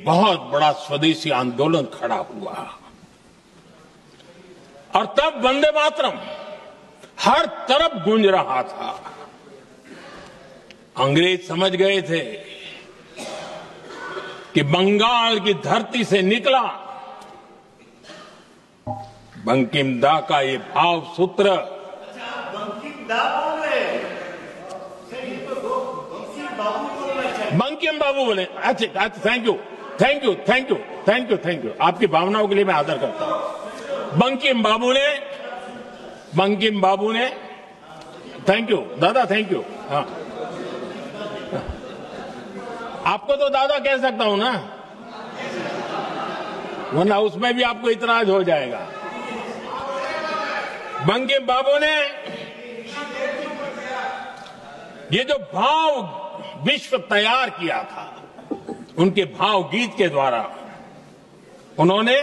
बहुत बड़ा स्वदेशी आंदोलन खड़ा हुआ और तब वंदे मातरम हर तरफ गूंज रहा था। अंग्रेज समझ गए थे कि बंगाल की धरती से निकला बंकिम दा का ये भाव सूत्र। बंकिम बाबू बोले। अच्छा, thank you thank you thank you thank you thank you, आपकी भावनाओं के लिए मैं आदर करता हूं। बंकिम बाबू ने थैंक यू दादा, थैंक यू। हाँ, आपको तो दादा कह सकता हूं ना, वरना उसमें भी आपको इतराज हो जाएगा। बंकिम बाबू ने ये जो भाव विश्व तैयार किया था, उनके भाव गीत के द्वारा उन्होंने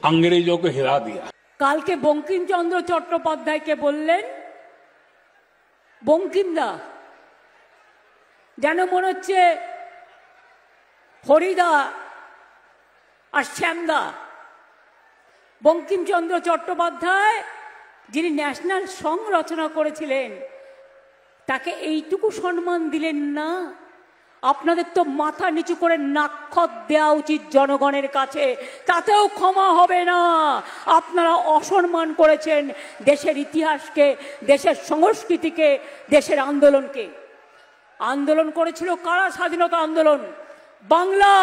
अंग्रेजों को हिला दिया। कल के बंकिम चंद्र चट्टोपाध्याय के बोलें बंकिम दा যেন মনে হচ্ছে হরিদা আর শ্যামদা। বঙ্কিমচন্দ্র চট্টোপাধ্যায় যিনি ন্যাশনাল সং রচনা করেছিলেন তাকে এইটুকু সম্মান দিলেন না? আপনাদের তো মাথা নিচু করে নাক্ষত দেওয়া উচিত জনগণের কাছে, তাতেও ক্ষমা হবে না। আপনারা অসম্মান করেছেন দেশের ইতিহাসকে, দেশের সংস্কৃতিকে, দেশের আন্দোলনকে। আন্দোলন করেছিল কারা? স্বাধীনতা আন্দোলন। বাংলা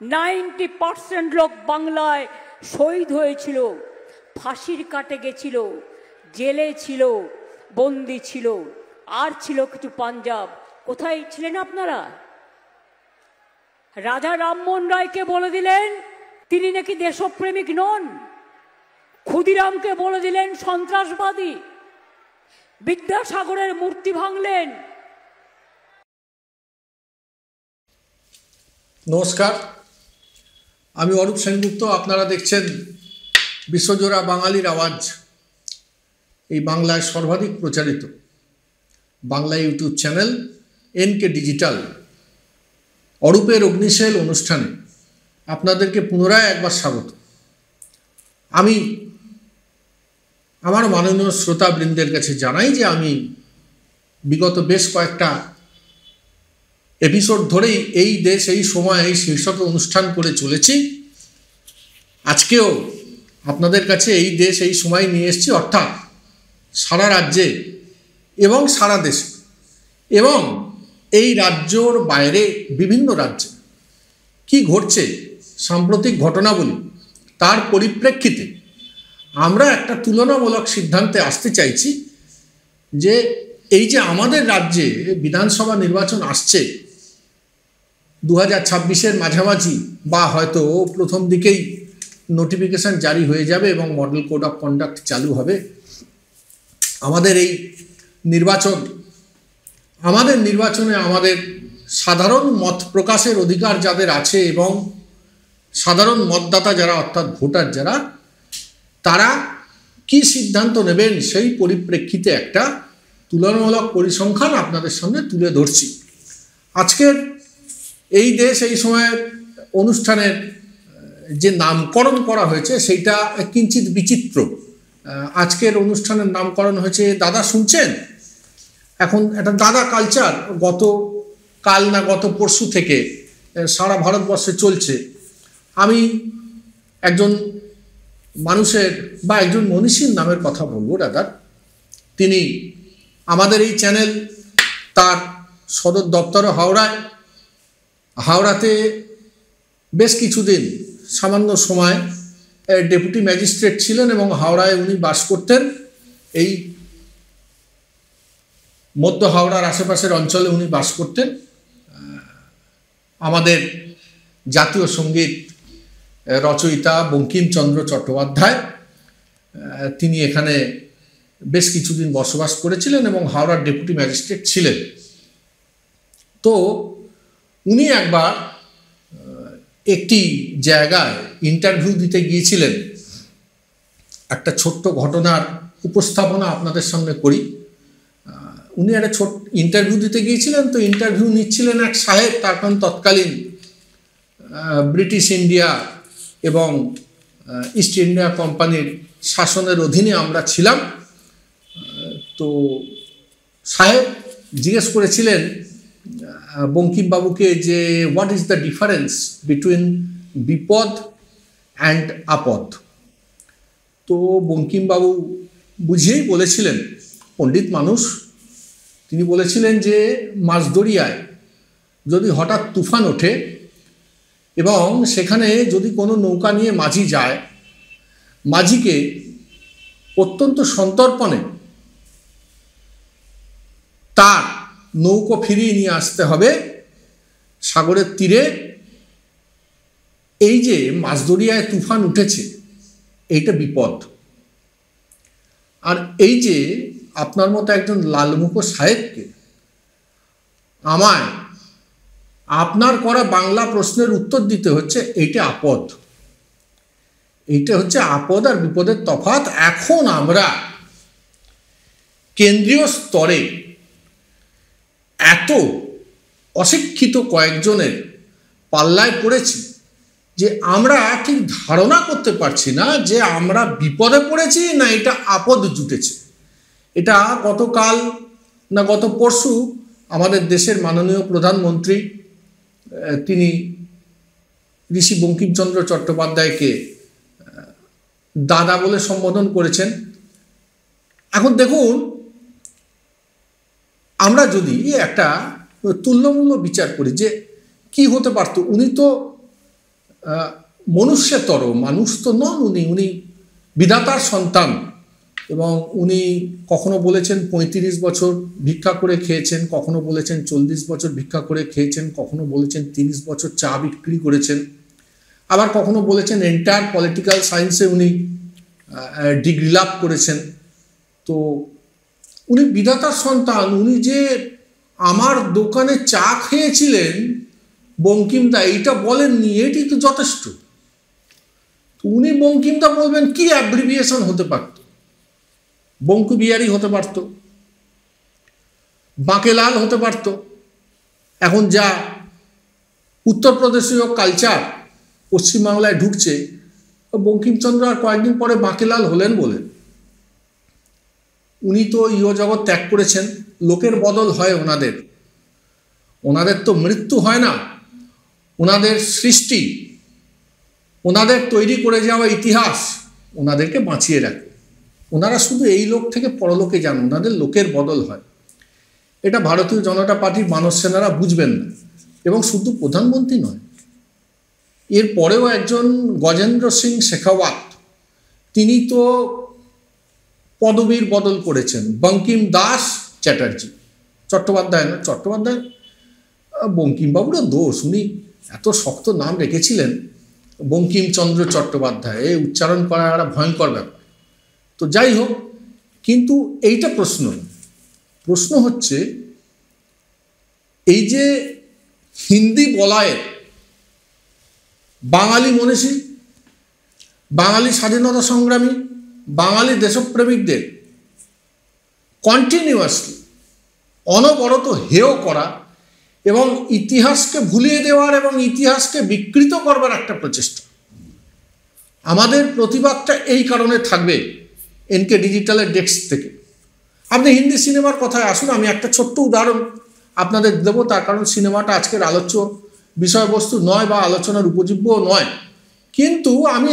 90% লোক বাংলায় শহীদ হয়েছিল, ফাঁসির কাটে গেছিল, জেলে ছিল, বন্দি ছিল, আর ছিল কিছু পাঞ্জাব। কোথায় ছিলেন আপনারা? রাজা রামমোহন রায়কে বলে দিলেন তিনি নাকি দেশপ্রেমিক নন, ক্ষুদিরামকে বলে দিলেন সন্ত্রাসবাদী, বিদ্যাসাগরের মূর্তি ভাঙলেন। নমস্কার, আমি অরূপ সেনগুপ্ত। আপনারা দেখছেন বিশ্বজোড়া বাঙালির আওয়াজ, এই বাংলায় সর্বাধিক প্রচারিত Bangla YouTube channel NK digital অরূপের অগ্নিশেল অনুষ্ঠানে আপনাদেরকে পুনরায় একবার স্বাগত। আমি আমার মাননীয় শ্রোতাবৃন্দের কাছে জানাই যে আমি বিগত বেশ কয়েকটা এপিসোড ধরেই এই দেশ এই সময় এই শীর্ষকে অনুষ্ঠান করে চলেছি। আজকেও আপনাদের কাছে এই দেশ এই সময় নিয়ে এসেছি, অর্থাৎ সারা রাজ্যে এবং সারা দেশে এবং এই রাজ্যর বাইরে বিভিন্ন রাজ্যে কি ঘটছে সাম্প্রতিক ঘটনাবলী, তার পরিপ্রেক্ষিতে আমরা একটা তুলনামূলক সিদ্ধান্তে আসতে চাইছি যে এই যে আমাদের রাজ্যে বিধানসভা নির্বাচন আসছে 2026-এর মাঝামাঝি বা হয়তো প্রথম দিকেই নোটিফিকেশন জারি হয়ে যাবে এবং মডেল কোড অফ কন্ডাক্ট চালু হবে। আমাদের এই নির্বাচনে আমাদের সাধারণ মত প্রকাশের অধিকার যাদের আছে এবং সাধারণ মতদাতা যারা অর্থাৎ ভোটার যারা, তারা কি সিদ্ধান্ত নেবেন সেই পরিপ্রেক্ষিতে একটা তুলনামূলক পরিসংখ্যান আপনাদের সামনে তুলে ধরছি। আজকের এই দেশ এই সময়ের অনুষ্ঠানের যে নামকরণ করা হয়েছে সেইটা কিঞ্চিত বিচিত্র। আজকের অনুষ্ঠানের নামকরণ হয়েছে দাদা শুনছেন। এখন একটা দাদা কালচার গত পরশু থেকে সারা ভারতবর্ষে চলছে। আমি একজন মানুষের বা একজন মনীষীর নামের কথা বলবো দাদা। তিনি আমাদের এই চ্যানেল তার সদর দপ্তর হাওড়াতে বেশ কিছুদিন সামান্য সময় ডেপুটি ম্যাজিস্ট্রেট ছিলেন এবং হাওড়ায় উনি বাস করতেন। এই মধ্য হাওড়ার আশেপাশের অঞ্চলে উনি বাস করতেন। আমাদের জাতীয় সঙ্গীত রচয়িতা বঙ্কিমচন্দ্র চট্টোপাধ্যায় তিনি এখানে বেশ কিছুদিন বসবাস করেছিলেন এবং হাওড়ার ডেপুটি ম্যাজিস্ট্রেট ছিলেন। তো উনি একবার একটি জায়গায় ইন্টারভিউ দিতে গিয়েছিলেন। একটা ছোট্ট ঘটনার উপস্থাপনা আপনাদের সামনে করি। উনি একটা ছোট ইন্টারভিউ দিতে গিয়েছিলেন, তো ইন্টারভিউ নিচ্ছিলেন এক সাহেব, তার কারণ তৎকালীন ব্রিটিশ ইন্ডিয়া এবং ইস্ট ইন্ডিয়া কোম্পানির শাসনের অধীনে আমরা ছিলাম। তো সাহেব জিজ্ঞেস করেছিলেন বঙ্কিমবাবুকে যে what is the difference between বিপদ অ্যান্ড আপদ। তো বঙ্কিমবাবু বুঝিয়েই বলেছিলেন, পণ্ডিত মানুষ, তিনি বলেছিলেন যে মাঝদরিয়ায় যদি হঠাৎ তুফান ওঠে এবং সেখানে যদি কোনো নৌকা নিয়ে মাঝি যায়, মাঝিকে অত্যন্ত সন্তর্পণে তার নৌকো ফিরিয়ে নিয়ে আসতে হবে সাগরের তীরে। এই যে মাঝদরিয়ায় তুফান উঠেছে, এইটা বিপদ। আর এই যে আপনার মতো একজন লালমুখ সাহেবকে আমায় আপনার করা বাংলা প্রশ্নের উত্তর দিতে হচ্ছে, এইটা আপদ। এইটা হচ্ছে আপদ আর বিপদের তফাৎ। এখন আমরা কেন্দ্রীয় স্তরে এত অশিক্ষিত কয়েকজনের পাল্লায় পড়েছি যে আমরা ঠিক ধারণা করতে পারছি না যে আমরা বিপদে পড়েছি না এটা আপদ জুটেছে। এটা গতকাল না গত পরশু আমাদের দেশের মাননীয় প্রধানমন্ত্রী তিনি ঋষি বঙ্কিমচন্দ্র চট্টোপাধ্যায়কে দাদা বলে সম্বোধন করেছেন। এখন দেখুন, আমরা যদি একটা তুল্যমূল্য বিচার করি যে কি হতে পারত, উনি তো মনুষ্যতর মানুষ তো নন, উনি বিধাতার সন্তান এবং উনি কখনো বলেছেন ৩৫ বছর ভিক্ষা করে খেয়েছেন, কখনো বলেছেন ৪০ বছর ভিক্ষা করে খেয়েছেন, কখনো বলেছেন ৩০ বছর চা বিক্রি করেছেন, আবার কখনো বলেছেন এন্টায়ার পলিটিক্যাল সায়েন্সে উনি ডিগ্রি লাভ করেছেন। তো উনি বিধাতার সন্তান। উনি যে আমার দোকানে চা খেয়েছিলেন বঙ্কিমদা এইটা বলেননি, এটি তো যথেষ্ট। তো উনি বঙ্কিমদা বলবেন কি অ্যাব্রিভিয়েশন হতে পারত, বঙ্কু বিহারি হতে পারত, বাঁকেলাল হতে পারত। এখন যা উত্তরপ্রদেশীয় কালচার পশ্চিমবাংলায় ঢুকছে, বঙ্কিমচন্দ্র আর কয়েকদিন পরে বাঁকেলাল হলেন বলে। উনি তো ইহ জগৎ ত্যাগ করেছেন, লোকের বদল হয় ওনাদের তো মৃত্যু হয় না, ওনাদের সৃষ্টি, ওনাদের তৈরি করে যাওয়া ইতিহাস ওনাদেরকে বাঁচিয়ে রাখে। ওনারা শুধু এই লোক থেকে পরলোকে যান, ওনাদের লোকের বদল হয়। এটা ভারতীয় জনতা পার্টির মানস সেনারা বুঝবেন না। এবং শুধু প্রধানমন্ত্রী নয়, এর পরেও একজন গজেন্দ্র সিং শেখাওয়াত, তিনি তো পদবীর বদল করেছেন, বঙ্কিম দাস চ্যাটার্জি। চট্টোপাধ্যায় না, চট্টোপাধ্যায় বঙ্কিমবাবুরও দোষ, উনি এত শক্ত নাম রেখেছিলেন বঙ্কিমচন্দ্র চট্টোপাধ্যায়, এই উচ্চারণ করা একটা ভয়ঙ্কর ব্যাপার। তো যাই হোক, কিন্তু এইটা প্রশ্ন হচ্ছে এই যে হিন্দি বলায়ের বাঙালি মনীষী, বাঙালি স্বাধীনতা সংগ্রামী, বাঙালি দেশপ্রেমিকদের কন্টিনিউয়াসলি অনবরত হেয় করা এবং ইতিহাসকে ভুলিয়ে দেওয়ার এবং ইতিহাসকে বিকৃত করবার একটা প্রচেষ্টা। আমাদের প্রতিবাদটা এই কারণে থাকবে এনকে ডিজিটালের ডেস্ক থেকে। আপনি হিন্দি সিনেমার কথায় আসুন, আমি একটা ছোট্ট উদাহরণ আপনাদের দেবো, তার কারণ সিনেমাটা আজকের আলোচ্য বিষয়বস্তু নয় বা আলোচনার উপযোগ্যও নয়। কিন্তু আমি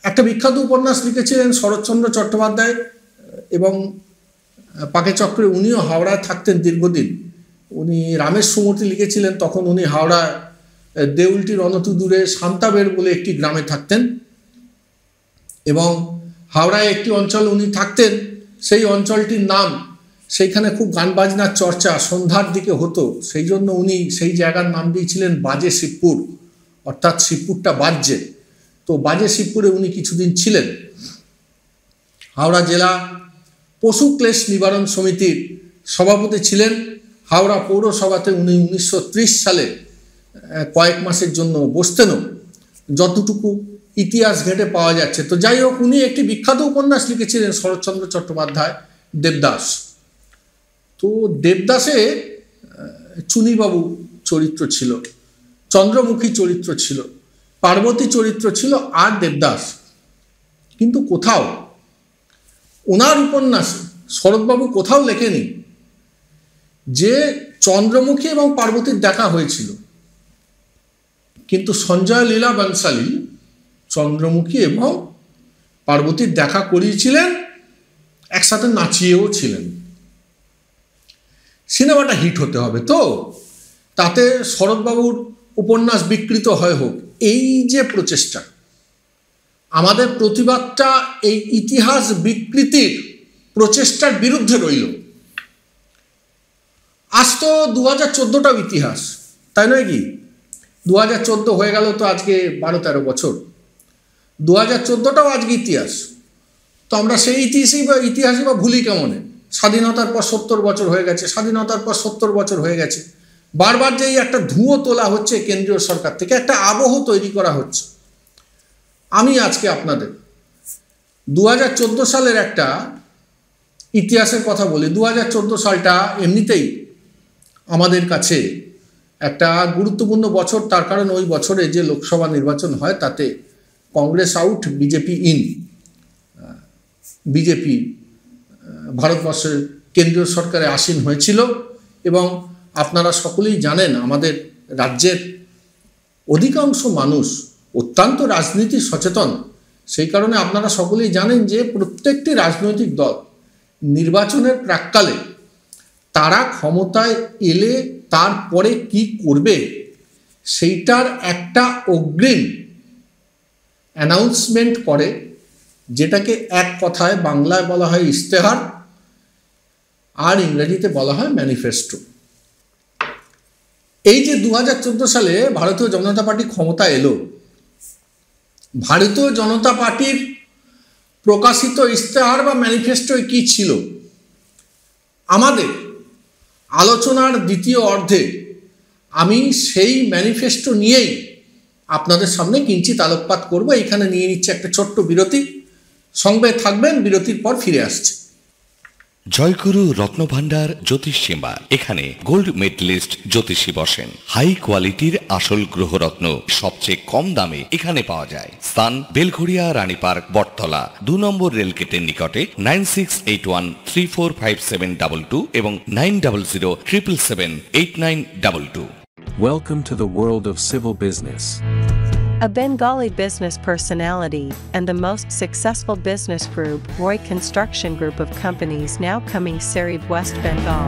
একটা বিখ্যাত উপন্যাস লিখেছিলেন শরৎচন্দ্র চট্টোপাধ্যায় এবং পাকে চক্রে, উনিও হাওড়ায় থাকতেন দীর্ঘদিন। উনি রামের সুমতি লিখেছিলেন, তখন উনি হাওড়ায় দেউলটির অনতি দূরে শান্তাবের বলে একটি গ্রামে থাকতেন এবং হাওড়ায় একটি অঞ্চল উনি থাকতেন, সেই অঞ্চলটির নাম, সেইখানে খুব গান বাজনার চর্চা সন্ধ্যার দিকে হতো, সেই জন্য উনি সেই জায়গার নাম দিয়েছিলেন বাজে শিবপুর, অর্থাৎ শিবপুরটা বাজছে। তো বাজে শিবপুরে উনি কিছুদিন ছিলেন। হাওড়া জেলা পশু ক্লেশ নিবারণ সমিতির সভাপতি ছিলেন। হাওড়া পৌরসভাতে উনি 1930 সালে কয়েক মাসের জন্য বসতেনও, যতটুকু ইতিহাস ঘেঁটে পাওয়া যাচ্ছে। তো যাই হোক, উনি একটি বিখ্যাত উপন্যাস লিখেছিলেন শরৎচন্দ্র চট্টোপাধ্যায়, দেবদাস। তো দেবদাসে চুনিবাবু চরিত্র ছিল, চন্দ্রমুখী চরিত্র ছিল, পার্বতী চরিত্র ছিল, আর দেবদাস। কিন্তু কোথাও ওনার উপন্যাসে শরৎবাবু কোথাও লেখেনি যে চন্দ্রমুখী এবং পার্বতীর দেখা হয়েছিল। কিন্তু সঞ্জয় লীলা বনশালী চন্দ্রমুখী এবং পার্বতীর দেখা করিয়েছিলেন, একসাথে নাচিয়েও ছিলেন। সিনেমাটা হিট হতে হবে, তো তাতে শরৎবাবুর উপন্যাস বিকৃত হয় হোক, এই যে প্রচেষ্টা, আমাদের প্রতিবাদটা এই ইতিহাস বিকৃতির প্রচেষ্টার বিরুদ্ধে রইল। আজ তো 2014টাও ইতিহাস, তাই নয় কি? 2014 হয়ে গেল তো আজকে 12-13 বছর, 2014টাও আজকে ইতিহাস। তো আমরা সেই ইতিহাসই বা ভুলি কেমনে? স্বাধীনতার পর 70 বছর হয়ে গেছে, স্বাধীনতার পর 70 বছর হয়ে গেছে। বারবার যে একটা ধুঁয়ো তোলা হচ্ছে কেন্দ্রীয় সরকার থেকে, একটা আবহ তৈরি করা হচ্ছে। আমি আজকে আপনাদের 2014 সালের একটা ইতিহাসের কথা বলি। 2014 সালটা এমনিতেই আমাদের কাছে একটা গুরুত্বপূর্ণ বছর, তার কারণ ওই বছরে যে লোকসভা নির্বাচন হয় তাতে Congress out, BJP in. BJP ভারতবর্ষের কেন্দ্রীয় সরকারে আসীন হয়েছিল এবং আপনারা সকলেই জানেন আমাদের রাজ্যের অধিকাংশ মানুষ অত্যন্ত রাজনীতি সচেতন। সেই কারণে আপনারা সকলেই জানেন যে প্রত্যেকটি রাজনৈতিক দল নির্বাচনের প্রাক্কালে তারা ক্ষমতায় এলে তারপরে কি করবে সেইটার একটা অগ্রিম অ্যানাউন্সমেন্ট করে, যেটাকে এক কথায় বাংলায় বলা হয় ইশতেহার আর ইংরেজিতে বলা হয় ম্যানিফেস্টো। এই যে 2014 সালে ভারতীয় জনতা পার্টি ক্ষমতা এলো, ভারতীয় জনতা পার্টির প্রকাশিত ইশতেহার বা ম্যানিফেস্টোয় কি ছিল? আমাদের আলোচনার দ্বিতীয় অর্ধে আমি সেই ম্যানিফেস্টো নিয়েই আপনাদের সামনে কিঞ্চিত আলোকপাত করব। এখানে নিয়ে নিচ্ছে একটা ছোট্ট বিরতি, সঙ্গে থাকবেন, বিরতির পর ফিরে আসছে। জয়গুরু রত্নভান্ডার জ্যোতিষ চেম্বার, এখানে গোল্ড মেডেলিস্ট জ্যোতিষী বসেন। হাই কোয়ালিটির আসল গ্রহরত্ন সবচেয়ে কম দামে এখানে পাওয়া যায়। স্থান বেলঘড়িয়া, রানী পার্ক, বটতলা, 2 নম্বর রেলগেটের নিকটে। 9681345722 এবং 9007778922। Welcome to the world of civil business. A Bengali business personality and the most successful business group, Roy Construction Group of companies, now coming Sarib, West Bengal.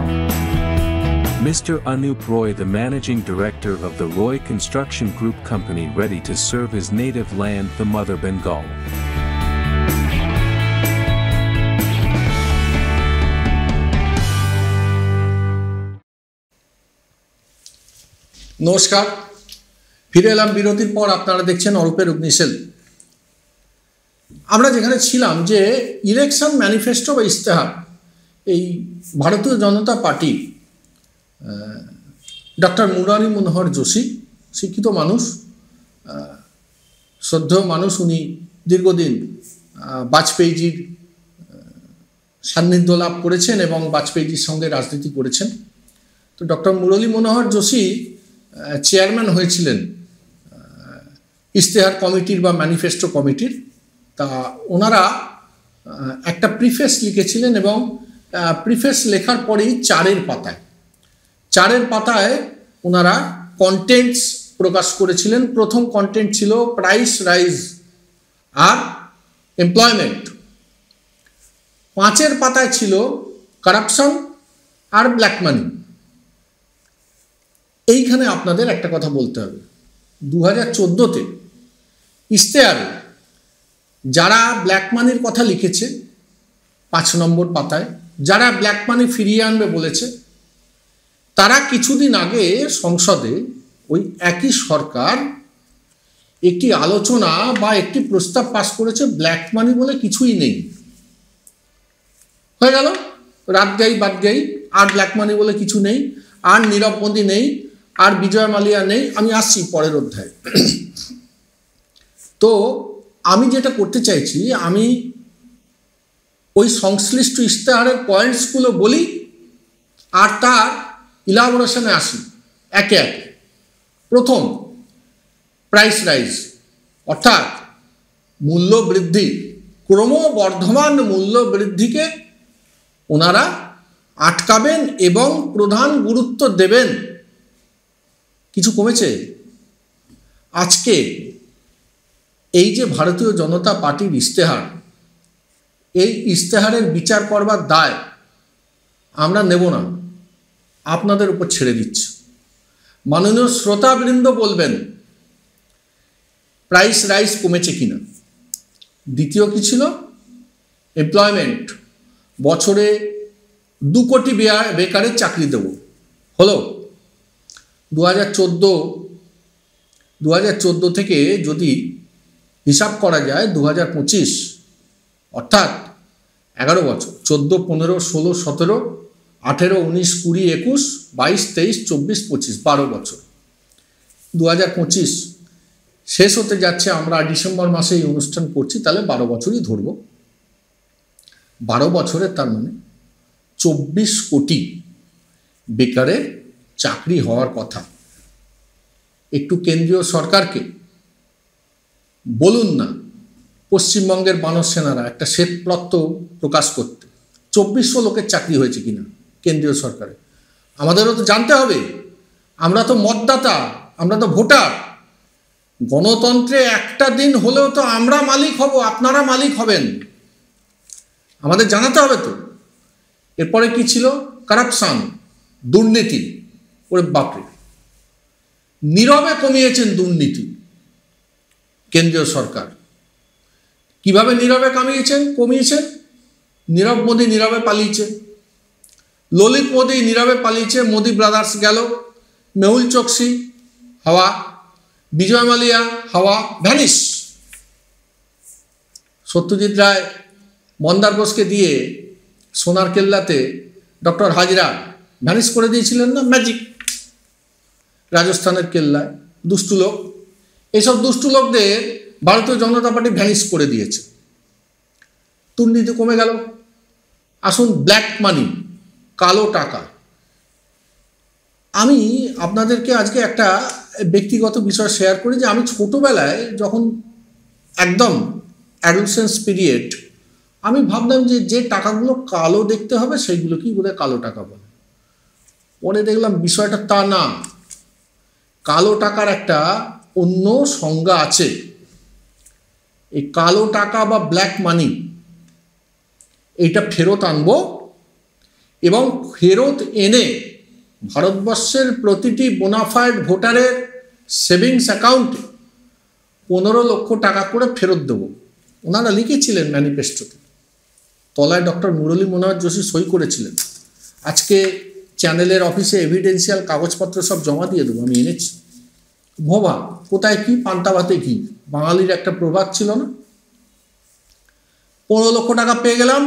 Mr. Anup Roy, the managing director of the Roy Construction Group company, ready to serve his native land, the mother Bengal. নমস্কার, ফিরে এলাম বিরতির পর। আপনারা দেখছেন অরূপের অগ্নিশেল। আমরা যেখানে ছিলাম যে ইলেকশন ম্যানিফেস্টো বা ইশতেহার, এই ভারতীয় জনতা পার্টি, ডক্টর মুরারি মনোহর যোশী, শিক্ষিত মানুষ, শ্রদ্ধেয় মানুষ, উনি দীর্ঘদিন বাজপেয়ীজির সান্নিধ্য লাভ করেছেন এবং বাজপেয়ীজির সঙ্গে রাজনীতি করেছেন। তো ডক্টর মুরলী মনোহর যোশী চেয়ারম্যান হয়েছিলেন ইশতেহার কমিটির বা ম্যানিফেস্টো কমিটির। তা ওনারা একটা প্রিফেস লিখেছিলেন এবং প্রিফেস লেখার পরেই 4 পাতায় ওনারা কন্টেন্টস প্রকাশ করেছিলেন। প্রথম কন্টেন্ট ছিল প্রাইস রাইজ আর এমপ্লয়মেন্ট। 5 পাতায় ছিল কারাপশন আর ব্ল্যাক মানি। এইখানে আপনাদের একটা কথা বলতে হবে, 2014-তে ইশতেহারে যারা ব্ল্যাক মানির কথা লিখেছে 5 নম্বর পাতায়, যারা ব্ল্যাক মানি ফিরিয়ে আনবে বলেছে, তারা কিছুদিন আগে সংসদে ওই একই সরকার একটি আলোচনা বা একটি প্রস্তাব পাস করেছে ব্ল্যাক মানি বলে কিছুই নেই। হয়ে গেল, রাত গাই বাদ গাই, আর ব্ল্যাক মানি বলে কিছু নেই, আর নীরব মোদী নেই, আর বিজয় মালিয়া নেই। আমি আসছি পরের অধ্যায়ে। তো আমি যেটা করতে চাইছি, আমি ওই সংশ্লিষ্ট ইশতেহারের পয়েন্টসগুলো বলি আর তার ইলাবোরেশনে আসি একে একে। প্রথম, প্রাইস রাইজ, অর্থাৎ মূল্য বৃদ্ধি, ক্রমবর্ধমান মূল্য বৃদ্ধিকে ওনারা আটকাবেন এবং প্রধান গুরুত্ব দেবেন। কিছু কমেছে? আজকে এই যে ভারতীয় জনতা পার্টির ইশতেহার, এই ইশতেহারের বিচার করবার দায় আমরা নেব না, আপনাদের উপর ছেড়ে দিচ্ছি। মাননীয় শ্রোতাবৃন্দ বলবেন প্রাইস রাইজ কমেছে কিনা। দ্বিতীয় কি ছিল? এমপ্লয়মেন্ট, বছরে 2 কোটি বেকারের চাকরি দেব, হলো? 2014 থেকে যদি হিসাব করা যায় 2025, অর্থাৎ 11 বছর, 14, 15, 16, 17, 18, 19, 20, 21, 22, 23, 24, 25, 12 বছর। 2025 শেষ হতে যাচ্ছে, আমরা ডিসেম্বর মাসে এই অনুষ্ঠান করছি, তাহলে 12 বছরই ধরব। 12 বছরে তার মানে 24 কোটি বেকারের চাকরি হওয়ার কথা। একটু কেন্দ্রীয় সরকারকে বলুন না পশ্চিমবঙ্গের বানর সেনারা একটা শ্বেতপত্র প্রকাশ করতে, 2400 লোকের চাকরি হয়েছে কিনা কেন্দ্রীয় সরকারে। আমাদেরও তো জানতে হবে, আমরা তো মতদাতা, আমরা তো ভোটার। গণতন্ত্রে একটা দিন হলেও তো আমরা মালিক হব, আপনারা মালিক হবেন, আমাদের জানাতে হবে তো। এরপরে কি ছিল? কারাপশন, দুর্নীতি। ওরে বাপরে, নীরবে কমিয়েছেন দুর্নীতি কেন্দ্রীয় সরকার। কিভাবে নীরবে কমিয়েছেন? নীরব মোদী নীরবে পালিয়েছে, ললিত মোদী নীরবে পালিয়েছে, মোদী ব্রাদার্স গেল, মেহুল চোকসি হাওয়া, বিজয় মালিয়া হাওয়া, ভ্যানিশ। সত্যজিৎ রায় মন্দার বোসকে দিয়ে সোনার কেল্লাতে ডক্টর হাজরা ভ্যানিশ করে দিয়েছিলেন না, ম্যাজিক। রাজস্থানের কেল্লায় দুষ্টু লোক, এইসব দুষ্টু লোকদের ভারতীয় জনতা পার্টি ভ্যানিশ করে দিয়েছে। দুর্নীতি কমে গেল। আসুন ব্ল্যাক মানি, কালো টাকা। আমি আপনাদেরকে আজকে একটা ব্যক্তিগত বিষয় শেয়ার করি যে আমি ছোটোবেলায় যখন একদম অ্যাডোলেসেন্স পিরিয়ড, আমি ভাবলাম যে টাকাগুলো কালো দেখতে হবে সেইগুলোকেই বোধহয় কালো টাকা বলে। পরে দেখলাম বিষয়টা তা না, কালো টাকার একটা অন্য সংজ্ঞা আছে। এই কালো টাকা বা ব্ল্যাক মানি, এইটা ফেরত আনবো এবং ফেরত এনে ভারতবর্ষের প্রতিটি বোনাফাইড ভোটারের সেভিংস অ্যাকাউন্টে 15 লক্ষ টাকা করে ফেরত দেবো। ওনারা লিখেছিলেন ম্যানিফেস্টোতে, তলায় ডক্টর মুরলী মনোহর যোশী সই করেছিলেন। আজকে চ্যানেলের অফিসে এভিডেন্সিয়াল কাগজপত্র সব জমা দিয়ে দেবো, আমি এনেছি। ভোবা কোথায় কি, পান্তা ভাতে কি, বাঙালির একটা প্রবাদ ছিল না? 15 লক্ষ টাকা পেয়ে গেলাম।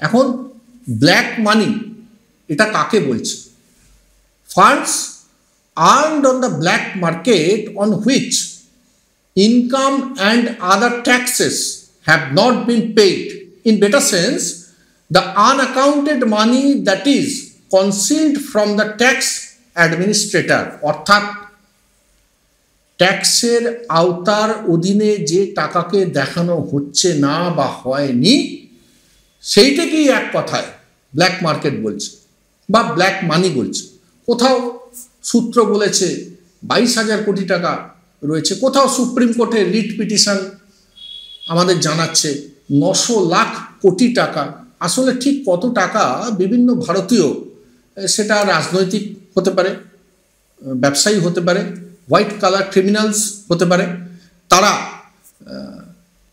এখন ব্ল্যাক মানি, এটা কাকে বলছে? Funds earned on the black market on which income and other taxes have not been paid. In better sense, the unaccounted money that is concealed from the tax administrator, অর্থাৎ ট্যাক্সের আওতার অধীনে যে টাকাকে দেখানো হচ্ছে না বা হয়নি, সেইটাকেই এক কথায় ব্ল্যাক মার্কেট বলছে বা ব্ল্যাক মানি বলছে। কোথাও সূত্র বলেছে 22,000 কোটি টাকা রয়েছে, কোথাও সুপ্রিম কোর্টে রিট পিটিশন আমাদের জানাচ্ছে 900 লাখ কোটি টাকা। আসলে ঠিক কত টাকা বিভিন্ন ভারতীয়, সেটা রাজনৈতিক হতে পারে, ব্যবসায়ী হতে পারে, হোয়াইট কালার ক্রিমিনালস হতে পারে, তারা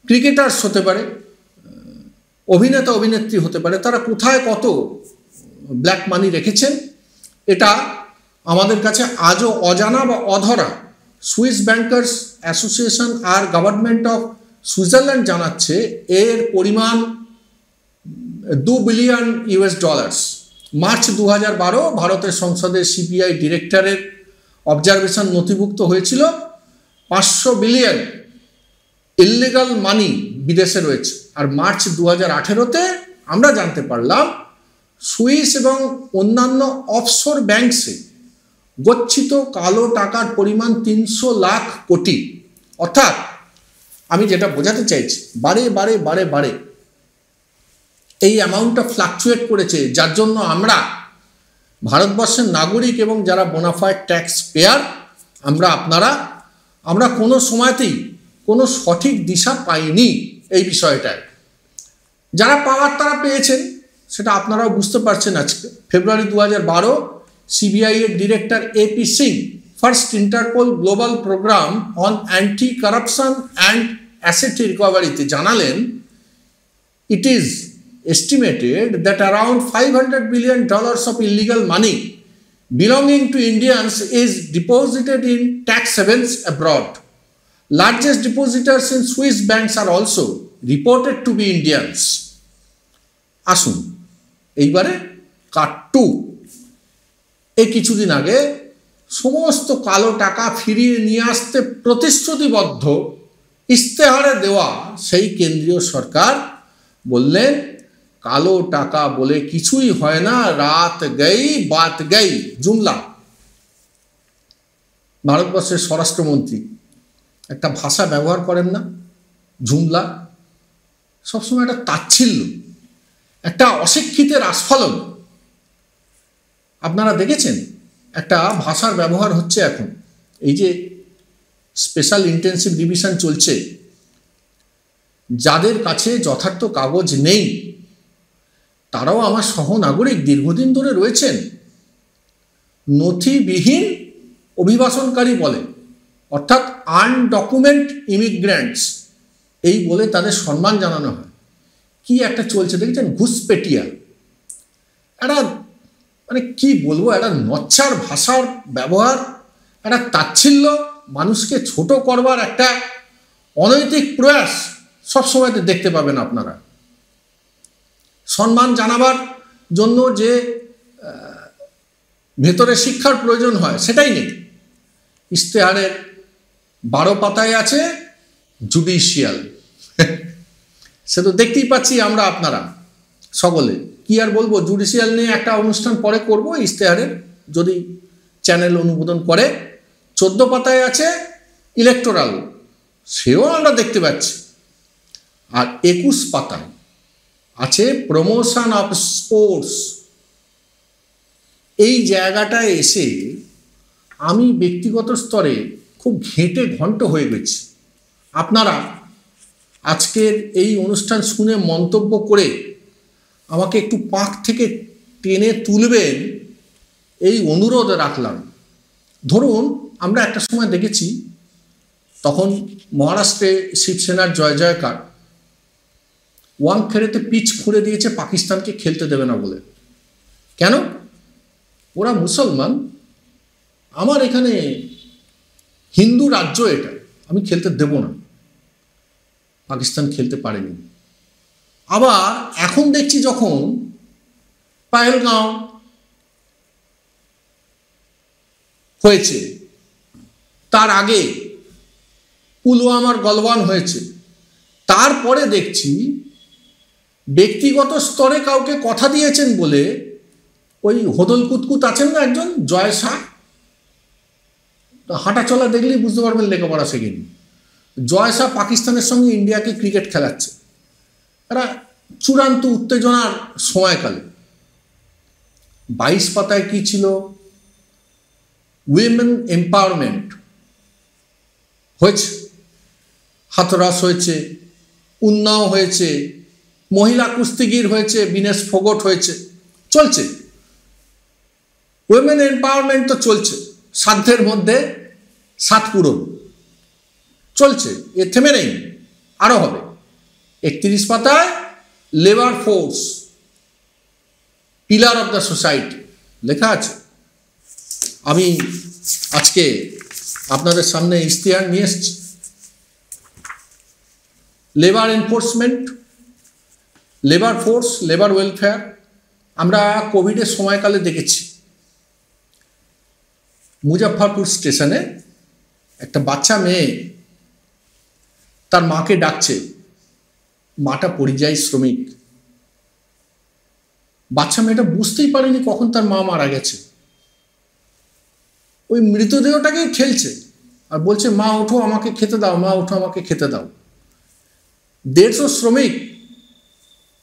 ক্রিকেটার্স হতে পারে, অভিনেতা অভিনেত্রী হতে পারে, তারা কোথায় কত ব্ল্যাক মানি রেখেছেন এটা আমাদের কাছে আজও অজানা বা অধরা। সুইস ব্যাংকার্স অ্যাসোসিয়েশন আর গভর্নমেন্ট অফ সুইজারল্যান্ড জানাচ্ছে এর পরিমাণ $2 বিলিয়ন। মার্চ 2012 ভারতের সংসদের সিবিআই ডিরেক্টরের অবজারভেশন নথিভুক্ত হয়েছিল 500 বিলিয়ন ইললিগাল মানি বিদেশে রয়েছে। আর মার্চ 2018-তে আমরা জানতে পারলাম সুইস এবং অন্যান্য অফশোর ব্যাংকসে গচ্ছিত কালো টাকার পরিমাণ 300 লাখ কোটি। অর্থাৎ আমি যেটা বোঝাতে চাইছি, বারে বারে বারে বারে এই অ্যামাউন্টটা ফ্লাকচুয়েট করেছে, যার জন্য আমরা ভারতবর্ষের নাগরিক এবং যারা বোনাফাইড ট্যাক্স পেয়ার আমরা কোনো সময়তেই কোনো সঠিক দিশা পাইনি এই বিষয়টায়। যারা পাওয়ার তারা পেয়েছেন, সেটা আপনারাও বুঝতে পারছেন। আজকে ফেব্রুয়ারি 2012 সিবিআই এর director AP Singh first Interpol global programme on anti corruption and asset রিকভারিতে জানালেন, it is estimated that around $500 billion of illegal money belonging to Indians is deposited in tax havens abroad. Largest depositors in Swiss banks are also reported to be Indians. আসুন এইবারে কাট্টু। এই কিছুদিন আগে সমস্ত কালো টাকা ফিরিয়ে নিয়ে আসতে প্রতিশ্রুতিবদ্ধ ইস্তেহারে দেওয়া সেই কেন্দ্রীয় সরকার বললেন, কালো টাকা বলে কিছুই হয় না, রাত গই বাত গই। জুমলা। ভারতবর্ষের স্বরাষ্ট্রমন্ত্রী একটা ভাষা ব্যবহার করেন না, জুমলা। সবসময় একটা তাচ্ছিল্য, একটা অশিক্ষিতের আস্ফালন। আপনারা দেখেছেন একটা ভাষার ব্যবহার হচ্ছে এখন, এই যে স্পেশাল ইন্টেন্সিভ রিভিশন চলছে, যাদের কাছে যথার্থ কাগজ নেই তারাও আমার সহনাগরিক, দীর্ঘদিন ধরে রয়েছেন, নথিবিহীন অভিবাসনকারী বলে, অর্থাৎ আনডকুমেন্ট ইমিগ্রেন্টস এই বলে তাদের সম্মান জানানো হয়। কি একটা চলছে দেখেছেন, ঘুষপেটিয়া। একটা মানে কি বলবো, একটা নচ্ছার ভাষার ব্যবহার, একটা তাচ্ছিল্য, মানুষকে ছোট করবার একটা অনৈতিক প্রয়াস সবসময় দেখতে পাবেন আপনারা। সম্মান জানাবার জন্য যে ভেতরে শিক্ষার প্রয়োজন হয় সেটাই নেই। ইশতেহারের 12 পাতায় আছে জুডিশিয়াল, সে তো দেখতেই পাচ্ছি আমরা আপনারা সকলে। কি আর বলবো, জুডিশিয়াল নিয়ে একটা অনুষ্ঠান পরে করব ইশতেহারের, যদি চ্যানেল অনুমোদন করে। 14 পাতায় আছে ইলেকটোরাল, সেও আমরা দেখতে পাচ্ছি। আর 21 পাতায় আছে প্রমোশন অফ স্পোর্টস। এই জায়গাটায় এসে আমি ব্যক্তিগত স্তরে খুব ঘেঁটে ঘন্ট হয়ে গেছি। আপনারা আজকের এই অনুষ্ঠান শুনে মন্তব্য করে আমাকে একটু পাঁক থেকে টেনে তুলবেন, এই অনুরোধ রাখলাম। ধরুন আমরা একটা সময় দেখেছি, তখন মহারাষ্ট্রে শিবসেনার জয় জয়কার, ওয়াংখেড়েতে পিচ খুঁড়ে দিয়েছে পাকিস্তানকে খেলতে দেবে না বলে। কেন? ওরা মুসলমান, আমার এখানে হিন্দু রাজ্য, এটা আমি খেলতে দেব না। পাকিস্তান খেলতে পারেনি। আবার এখন দেখছি যখন পাহেলগাঁও হয়েছে, তার আগে পুলওয়ামার গলওয়ান হয়েছে, তারপরে দেখছি ব্যক্তিগত স্তরে কাউকে কথা দিয়েছেন বলে ওই হোদল কুতকুত আছেন না একজন, জয় শাহ, হাঁটা চলা দেখলেই বুঝতে পারবেন লেখাপড়া শেখেনি। জয় শাহ পাকিস্তানের সঙ্গে ইন্ডিয়াকে ক্রিকেট খেলাচ্ছে, এরা চূড়ান্ত উত্তেজনার সময়কালে। 22 পাতায় কি ছিল, উইমেন এম্পাওয়ারমেন্ট হয়েছে, হাথরাস হয়েছে, উন্নাও হয়েছে, মহিলা কুস্তিগির হয়েছে, বিনেশ ফোগট হয়েছে, চলছে। উইমেন এম্পাওয়ারমেন্ট তো চলছে, সাধ্যের মধ্যে 7 পূরণ চলছে, এ থেমে নেই, আরো হবে। 31 পাতায় labour force, pillar of the society লেখা আছে। আমি আজকে আপনাদের সামনে ইশতেহার নিয়ে এসেছি। Labour enforcement, labour force, labour welfare. আমরা কোভিডের সময়কালে দেখেছি মুজাফফরপুর স্টেশনে একটা বাচ্চা মেয়ে তার মাকে ডাকছে, মাটা পরিযায়ী শ্রমিক। বাচ্চা মেয়েটা বুঝতেই পারেনি কখন তার মা মারা গেছে, ওই মৃতদেহটাকেই ঠেলছে আর বলছে মা ওঠো আমাকে খেতে দাও, মা ওঠো আমাকে খেতে দাও। 150 শ্রমিক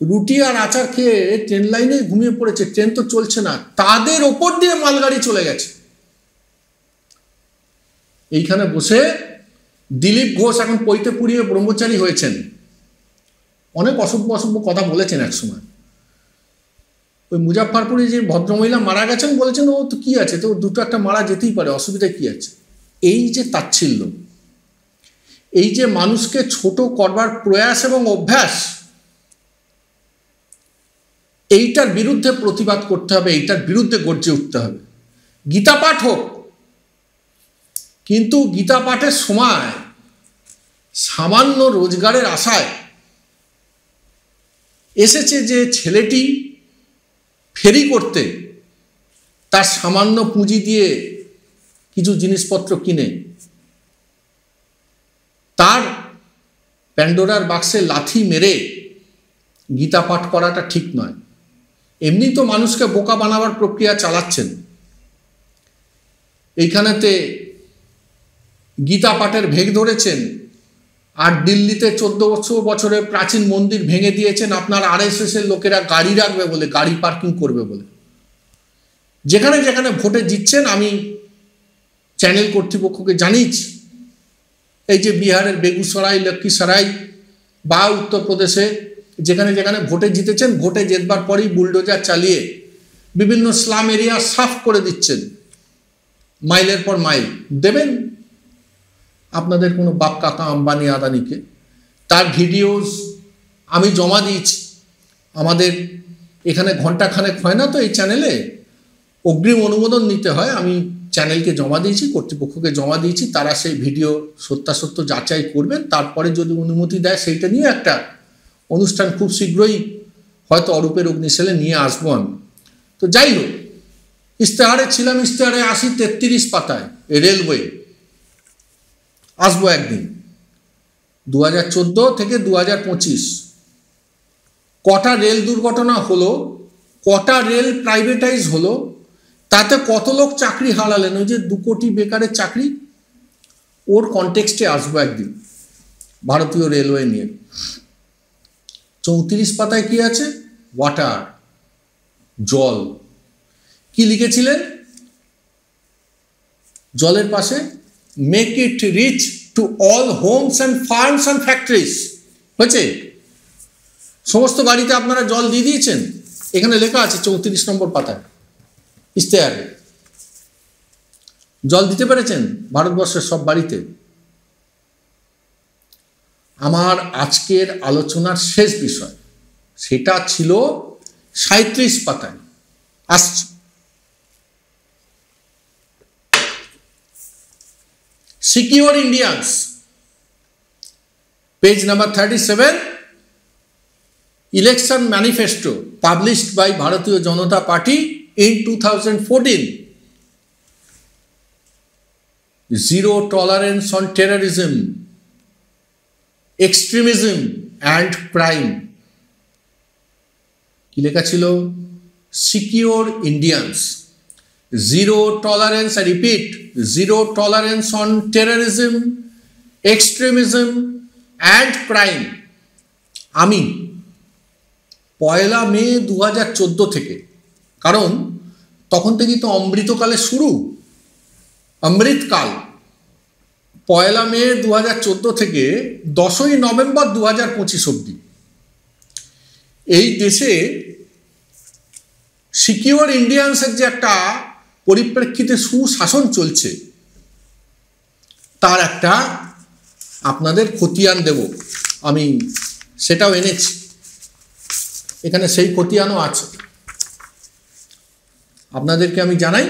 রুটি আর আচার খেয়ে ট্রেন লাইনে ঘুমিয়ে পড়েছে, ট্রেন তো চলছে না, তাদের ওপর দিয়ে মালগাড়ি চলে গেছে। এইখানে বসে দিলীপ ঘোষ এখন পৈতে পুড়িয়ে ব্রহ্মচারী হয়েছেন, অনেক অসভ্য অসভ্য কথা বলেছেন এক সময়। ওই মুজাফফরপুরে যে ভদ্রমহিলা মারা গেছেন বলেছেন ও তো কি আছে, তো দুটো একটা মারা যেতেই পারে, অসুবিধা কি আছে। এই যে তাচ্ছিল্য, এই যে মানুষকে ছোট করবার প্রয়াস এবং অভ্যাস, এইটার বিরুদ্ধে প্রতিবাদ করতে হবে, এইটার বিরুদ্ধে গর্জে উঠতে হবে। গীতা পাঠ হোক, কিন্তু গীতা পাঠের সময় সামান্য রোজগারের আশায় এসেছে যে ছেলেটি ফেরি করতে, তার সামান্য পুঁজি দিয়ে কিছু জিনিসপত্র কিনে তার প্যান্ডোরার বাক্সে লাথি মেরে গীতা পাঠ করাটা ঠিক নয়। এমনি তো মানুষকে বোকা বানাবার প্রক্রিয়া চালাচ্ছেন। এইখানেতে গীতা পাঠের ভেগ ধরেছেন, আর দিল্লিতে 1400 বছরের প্রাচীন মন্দির ভেঙে দিয়েছেন আপনার RSS এর লোকেরা গাড়ি রাখবে বলে, গাড়ি পার্কিং করবে বলে। যেখানে যেখানে ভোটে জিতছেন আমি চ্যানেল কর্তৃপক্ষকে জানিয়েছি, এই যে বিহারের বেগুসরাই, লক্ষ্মীসরাই বা উত্তরপ্রদেশে যেখানে যেখানে ভোটে জিতেছেন, ভোটে জেতবার পরেই বুলডোজার চালিয়ে বিভিন্ন স্লাম এরিয়া সাফ করে দিচ্ছেন, মাইলের পর মাইল দেবেন আপনাদের কোনো বাপ কাকা আম্বানি আদানিকে। তার ভিডিওস আমি জমা দিয়েছি, আমাদের এখানে ঘন্টাখানেক হয় না তো এই চ্যানেলে, অগ্রিম অনুমোদন নিতে হয়, আমি চ্যানেলকে জমা দিয়েছি, কর্তৃপক্ষকে জমা দিয়েছি, তারা সেই ভিডিও সত্যাসত্য যাচাই করবেন, তারপরে যদি অনুমতি দেয় সেইটা নিয়ে একটা অনুষ্ঠান খুব শীঘ্রই হয়তো অরূপের অগ্নিশেলে নিয়ে আসবো আমি। তো যাই হোক, ইশতেহারে ছিলাম, ইশতেহারে আসি 33 পাতায় রেলওয়ে আসবো একদিন। 2014 থেকে 2025 কটা রেল দুর্ঘটনা হলো, কটা রেল প্রাইভেটাইজ হলো, তাতে কত লোক চাকরি হারালেন, ওই যে 2 কোটি বেকারের চাকরি, ওর কনটেক্সটে আসবো একদিন ভারতীয় রেলওয়ে নিয়ে। 34 পাতায় কি আছে? ওয়াটার, জল। কি লিখেছিলেন জলের পাশে? Make it reach to all homes and farms and factories. হয়েছে? সমস্ত বাড়িতে আপনারা জল দিয়ে দিয়েছেন, এখানে লেখা আছে 34 নম্বর পাতায় ইশতেহারে। জল দিতে পেরেছেন ভারতবর্ষের সব বাড়িতে? আমার আজকের আলোচনার শেষ বিষয় সেটা ছিল 37 পাতায়। আসছি। Secure Indians, page number 37, election manifesto published by Bharatiya Janata Party in 2014. Zero tolerance on terrorism, extremism and crime. কি লেখা ছিল? Secure Indians, zero tolerance, I repeat, zero tolerance on terrorism, extremism and crime. আমি 1 মে 2014 থেকে, কারণ তখন থেকেই তো অমৃতকালে শুরু, অমৃতকাল। 1 মে 2014 থেকে 10ই নভেম্বর 2025 অবধি এই দেশে সিকিউর ইন্ডিয়ান্সের যে একটা পরিপ্রেক্ষিতে সুশাসন চলছে, তার একটা আপনাদের খতিয়ান দেব আমি, সেটাও এনেছি এখানে, সেই খতিয়ানও আছে আপনাদেরকে আমি জানাই।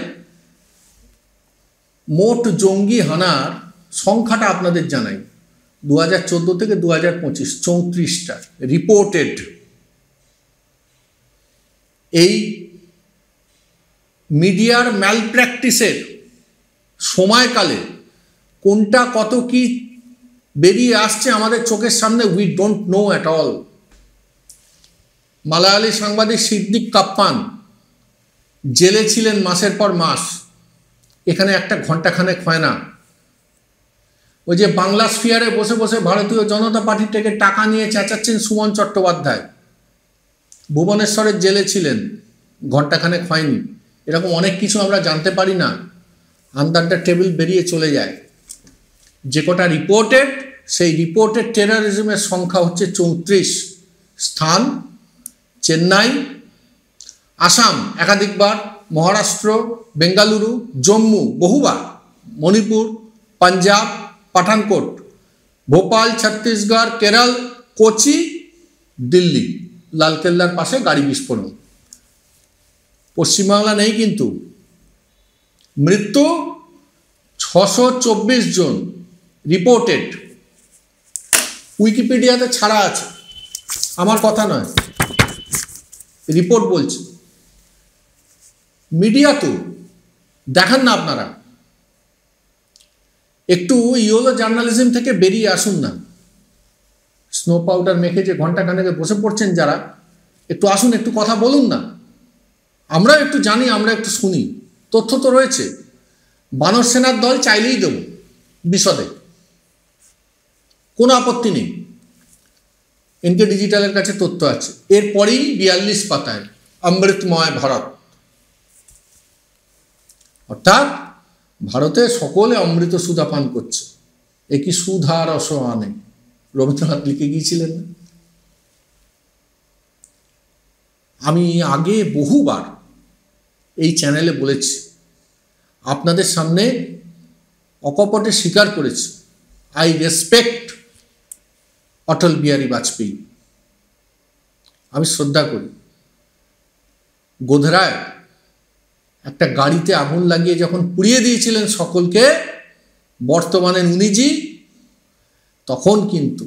মোট জঙ্গি হানার সংখ্যাটা আপনাদের জানাই, 2014 থেকে 2025 34টা রিপোর্টেড। এই মিডিয়ার ম্যালপ্র্যাকটিসের সময়কালে কোনটা কত কি বেরিয়ে আসছে আমাদের চোখের সামনে, we don't know at all. Malayali সাংবাদিক সিদ্দিক কাপ্পান জেলে ছিলেন মাসের পর মাস, এখানে একটা ঘন্টাখানেক হয় না। ওই যে বাংলা স্ফিয়ারে বসে বসে ভারতীয় জনতা পার্টি থেকে টাকা নিয়ে চেঁচাচ্ছেন সুমন চট্টোপাধ্যায়, ভুবনেশ্বরের জেলে ছিলেন, ঘন্টাখানেক হয়নি। এরকম অনেক কিছু আমরা জানতে পারি না, আন্ডার দ্য টেবিল বেরিয়ে চলে যায়। যে কটা রিপোর্টেড, সেই রিপোর্টেড টেররিজমের সংখ্যা হচ্ছে 34, স্থান চেন্নাই, আসাম একাধিকবার, মহারাষ্ট্র, বেঙ্গালুরু, জম্মু বহুবার, মণিপুর, পাঞ্জাব, পাঠানকোট, ভোপাল, ছত্তিশগড়, কেরল, কোচি, দিল্লি, লালকেল্লার পাশে গাড়ি বিস্ফোরণ। পশ্চিমবাংলা নেই কিন্তু। মৃত্যু 624 জন রিপোর্টেড, উইকিপিডিয়াতে ছাড়া আছে, আমার কথা নয়, রিপোর্ট বলছে। মিডিয়া তো দেখান না আপনারা, একটু ইয়োলো জার্নালিজম থেকে বেরিয়ে আসুন না। স্নো পাউডার মেখে যে ঘন্টাখানেকে বসে পড়ছেন যারা, একটু আসুন, একটু কথা বলুন না। আমরা একটু জানি, আমরা একটু শুনি, তথ্য তো রয়েছে। বানর সেনার দল চাইলেই দেব বিশদে, কোনো আপত্তি নেই। এনকে ডিজিটালের কাছে তথ্য আছে। এরপরেই 42 পাতায় অমৃতময় ভারত, অর্থাৎ ভারতে সকলে অমৃত সুধা পান করছে। এ কি সুধা রস আনে, রবীন্দ্রনাথ লিখে গিয়েছিলেন না? আমি আগে বহুবার এই চ্যানেলে বলেছি, আপনাদের সামনে অকপটে স্বীকার করেছি, আই রেসপেক্ট অটল বিহারী বাজপেয়ী, আমি শ্রদ্ধা করি। গোধরায় একটা গাড়িতে আগুন লাগিয়ে যখন পুড়িয়ে দিয়েছিলেন সকলকে, বর্তমানে উনিজি, তখন কিন্তু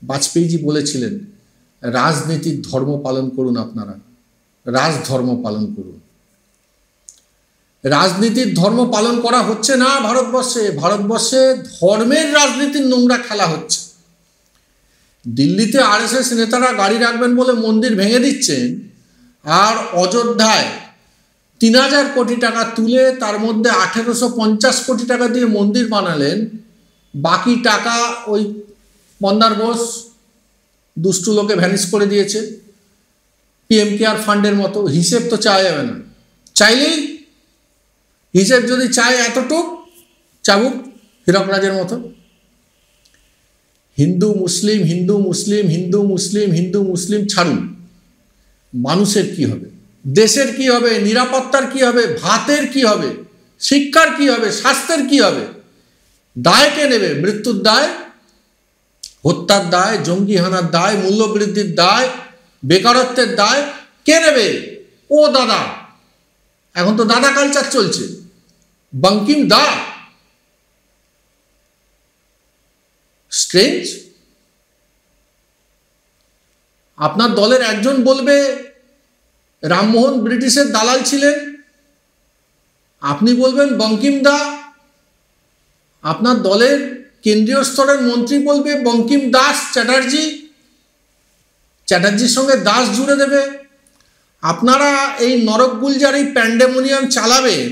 বাজপেয়ীজি বলেছিলেন, রাজনীতির ধর্ম পালন করুন, আপনারা রাজধর্ম পালন করুন। রাজনীতির ধর্ম পালন করা হচ্ছে না ভারতবর্ষে। ভারতবর্ষে ধর্মের রাজনীতির নোংরা খেলা হচ্ছে। দিল্লিতে আরএসএস নেতারা গাড়ি রাখবেন বলে মন্দির ভেঙে দিচ্ছেন, আর অযোধ্যায় 3000 কোটি টাকা তুলে তার মধ্যে 1850 কোটি টাকা দিয়ে মন্দির বানালেন। বাকি টাকা ওই মন্দার বোস দুষ্টু লোকে ভ্যানিশ করে দিয়েছে, পিএম কেয়ার ফান্ডের মতো। হিসেব তো চাওয়া যাবে না, চাইলেই হিসেব যদি চায় এতটুক চাবুক, হীরকরাজের মতো। হিন্দু মুসলিম, হিন্দু মুসলিম, হিন্দু মুসলিম, হিন্দু মুসলিম ছাড়ুন। মানুষের কি হবে, দেশের কি হবে, নিরাপত্তার কি হবে, ভাতের কি হবে, শিক্ষার কি হবে, স্বাস্থ্যের কি হবে? দায় কে নেবে? মৃত্যুর দায়, হত্যার দায়, জঙ্গি হানার দায়, মূল্যবৃদ্ধির দায়, বেকারত্বের দায় কে নেবে? ও দাদা, এখন তো দাদা কালচার চলছে। বঙ্কিম দা, স্ট্রেঞ্জ। আপনার দলের একজন বলবে রামমোহন ব্রিটিশের দালাল ছিলেন, আপনি বলবেন বঙ্কিম দা। আপনার দলের কেন্দ্রীয় স্তরের মন্ত্রী বলবে বঙ্কিম দাস চ্যাটার্জি, চ্যাটার্জির সঙ্গে দাস জুড়ে দেবে। আপনারা এই নরকগুলজার এই প্যান্ডেমোনিয়াম চালাবেন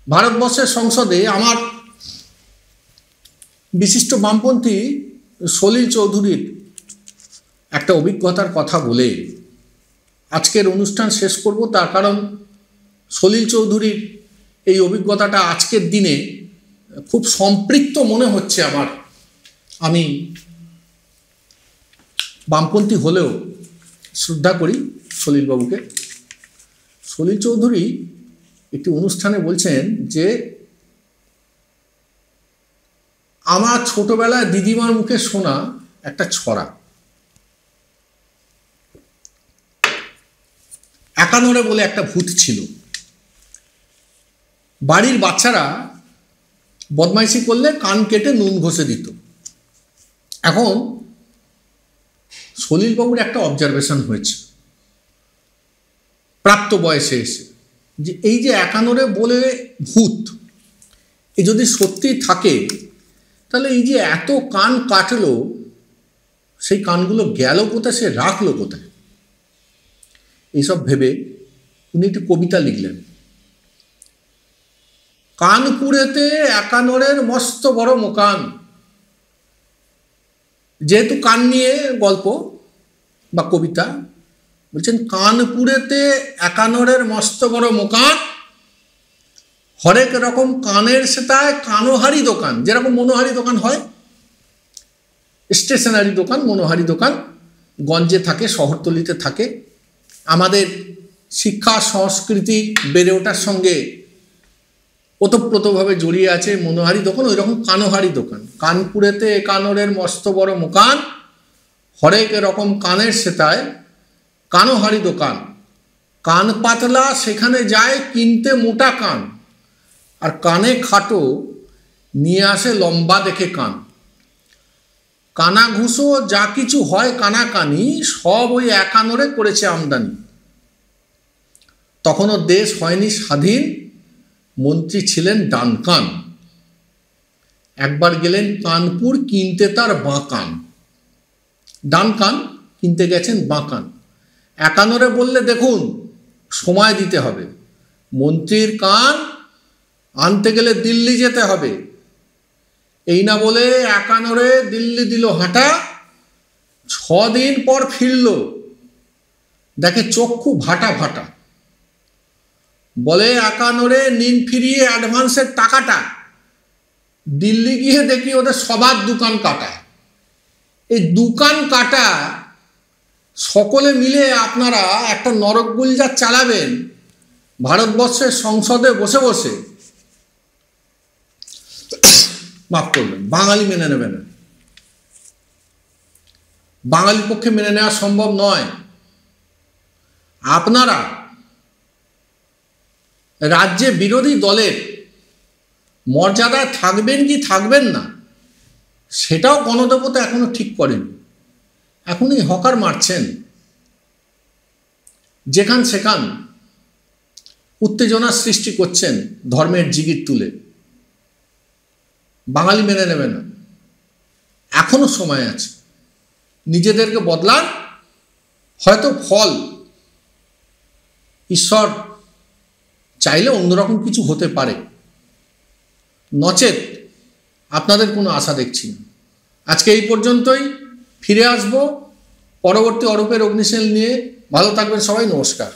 ভারতবর্ষের সংসদে। আমার বিশিষ্ট বামপন্থী সলিল চৌধুরীর একটা অভিজ্ঞতার কথা বলে আজকের অনুষ্ঠান শেষ করব। তার কারণ সলিল চৌধুরীর এই অভিজ্ঞতাটা আজকের দিনে খুব সম্পৃক্ত মনে হচ্ছে আমার। আমি বামপন্থী হলেও শ্রদ্ধা করি সলিলবাবুকে। সলিল চৌধুরী একটি অনুষ্ঠানে বলছেন যে, আমার ছোটবেলায় দিদিমার মুখে শোনা একটা ছড়া, একানরে বলে একটা ভূত ছিল। বাড়ির বাচ্চারা বদমাইশি করলে কান কেটে নুন ঘষে দিত। এখন সলিলবাবুর একটা অবজারভেশন হয়েছে প্রাপ্ত বয়সে এসে, যে এই যে একানরে বলে ভূত, এ যদি সত্যি থাকে, তাহলে এই যে এত কান কাটলো সেই কানগুলো গেল কোথায়, সে রাখলো কোথায়, এইসব ভেবে উনি একটি কবিতা লিখলেন। কানপুরেতে একানরের মস্ত বড় মোকান। যেহেতু কান নিয়ে গল্প বা কবিতা, বলছেন কানপুরেতে একানরের মস্ত বড় মোকান, হরেক রকম কানের সেটায় কানোহারি দোকান। যেরকম মনোহারি দোকান হয়, স্টেশনারি দোকান, মনোহারি দোকান গঞ্জে থাকে, শহরতলিতে থাকে। আমাদের শিক্ষা সংস্কৃতি বেড়ে ওঠার সঙ্গে ওতপ্রোতভাবে জড়িয়ে আছে মনোহারি দোকান, ওই রকম কানোহারি দোকান। কানপুরেতে একানরের মস্ত বড় মোকান, হরেক রকম কানের সেটায় কানোহারি দোকান। কান পাতলা সেখানে যায় কিনতে মোটা কান, আর কানে খাটো নিয়ে আসে লম্বা দেখে কান। কানা ঘুষো যা কিছু হয় কানাকানি, সব ওই একানরে করেছে আমদানি। তখনও দেশ হয়নি স্বাধীন, মন্ত্রী ছিলেন ডানকান। একবার গেলেন কানপুর কিনতে তার বাঁকান। ডানকান কিনতে গেছেন বাঁকান। একানরে বললে দেখুন সময় দিতে হবে, মন্ত্রীর কান আনতে গেলে দিল্লি যেতে হবে। এই না বলে একানরে দিল্লি দিল হাঁটা, 6 দিন পর ফিরল, দেখে চক্ষু ভাটা ভাটা। বলে একানরে নিন ফিরিয়ে অ্যাডভান্সের টাকাটা, দিল্লি গিয়ে দেখি ওদের সবার দোকান কাটা। এই দোকান কাটা সকলে মিলে আপনারা একটা নরকগুলজার চালাবেন ভারতবর্ষের সংসদে বসে বসে, মাফ করবেন, বাঙালি মেনে নেবে না। বাঙালির পক্ষে মেনে নেওয়া সম্ভব নয়। আপনারা রাজ্যে বিরোধী দলের মর্যাদায় থাকবেন কি থাকবেন না, সেটাও গণদেবতা এখনো ঠিক করেন। এখনই হকার মারছেন, যেখান সেখান উত্তেজনার সৃষ্টি করছেন ধর্মের জিগির তুলে। বাঙালি মেনে নেবে না, এখনো সময় আছে, নিজেদেরকে বদলান। হয়তো ফল ঈশ্বর চাইলে অন্যরকম কিছু হতে পারে, নচেত আপনাদের কোনো আশা দেখছি না। আজকে এই পর্যন্তই, ফিরে আসবো পরবর্তী অরূপের অগ্নিশেল নিয়ে। ভালো থাকবেন সবাই, নমস্কার।